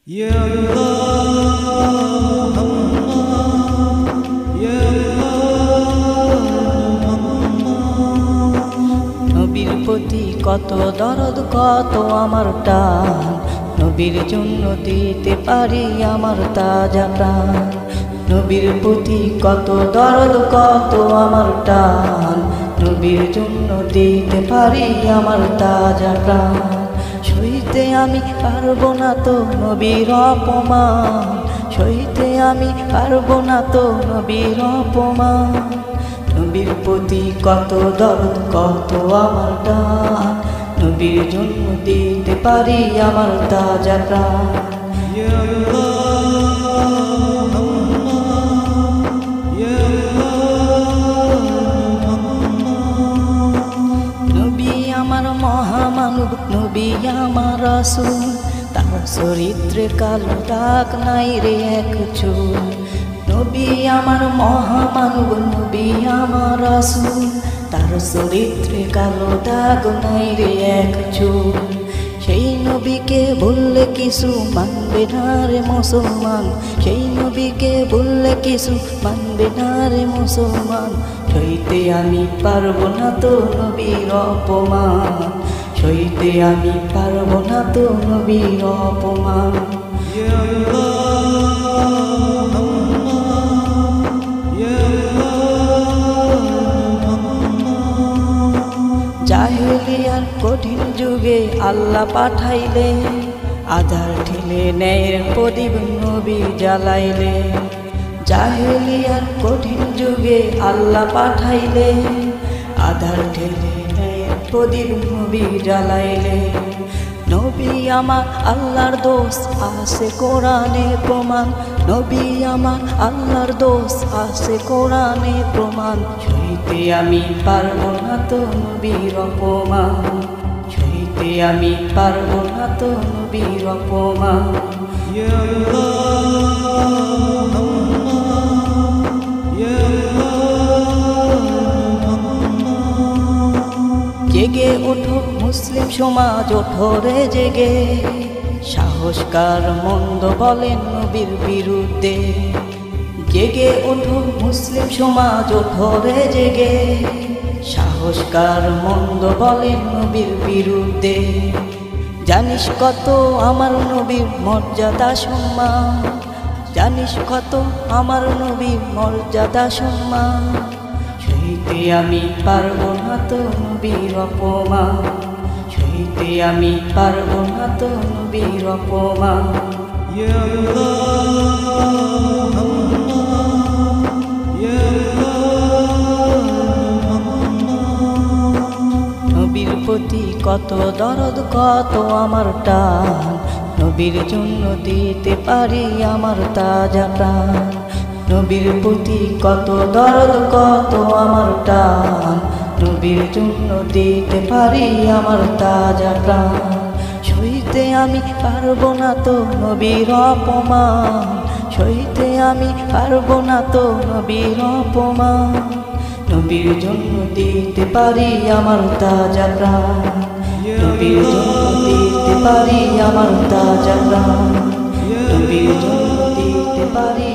Ya Allah, Ya Allah, নবীর প্রতি কত দরদ কত আমার টান, নবীর জন্য দিতে পারি আমার তাজা প্রাণ। নবীর প্রতি কত দরদ কত আমার টান, নবীর জন্য দিতে পারি আমার তাজা প্রাণ। সইতে আমি পারবো না তো নবীর অপমান, সইতে আমি পারবো না তো নবীর অপমান। নবীর প্রতি কত দরদ কত আমার টান, নবীর জন্য দিতে পারি আমার তাজা প্রাণ। Ya Allah, Ya Allah, নবী আমার মহামানব, নবী আমার রাসূল, তার চরিত্রে কালো দাগ নাই রে এক চুল। নবী আমার মহামানব, নবী আমার রাসূল, তার চরিত্রে কালো দাগ নাই রে এক চুল। সেই নবীকে বললে কিছু মানবে না রে মুসলমান, সেই নবীকে বললে কিছু মানবে না রে মুসলমান। সইতে আমি পারবো না তো নবীর অপমান, সইতে আমি পারবো না তো নবীর অপমান। Ya Allah, Ya Allah, জাহেলিয়ার কঠিন যুগে আল্লাহ পাঠাইলে, আধার ঠেলে ন্যায়ের প্রদীপ নবী জ্বালাইলে। জাহেলিয়ার কঠিন যুগে আল্লাহ পাঠাইলে, আধার ঠেলে ন্যায়ের প্রদীপ নবী জ্বালাইলে। নবী আমার আল্লাহর দোষ আছে কোরআনে প্রমাণ, নবী আমার আল্লাহর দোষ আছে কোরআনে প্রমাণ। সইতে আমি পারবো না তো নবীর অপমান, সইতে আমি পারবো না তো নবীর অপমান। Ya Allah, Ya Allah, জেগে ওঠো মুসলিম সমাজ, ওঠো রে জেগে, সাহসকার মন্দ বলেন নবীর বিরুদ্ধে। জেগে ওঠো মুসলিম সমাজ, ওঠো রে জেগে, সাহসকার মন্দ বলেন নবীর বিরুদ্ধে। জানিস কত আমার নবীর মর্যাদা সম্মান, জানিস কত আমার নবীর মর্যাদা সম্মান। সইতে আমি পারবো না তো নবীর অপমান, সইতে আমি পারবো না তো নবীর অপমান। Ya Allah, Ya Allah, নবীর প্রতি কত দরদ কত আমার টান, নবীর জন্য দিতে পারি আমার তাজা প্রাণ। নবীর প্রতি কত দরদ কত আমার টান, নবীর জন্য দিতে পারি আমার তাজা প্রাণ। সইতে আমি পারবো না তো নবীর অপমান, সইতে আমি পারবো না তো নবীর অপমান। নবীর জন্য দিতে পারি আমার তাজা প্রাণ, নবীর জন্য দিতে পারি আমার তাজা প্রাণ, নবীর জন্য দিতে পারি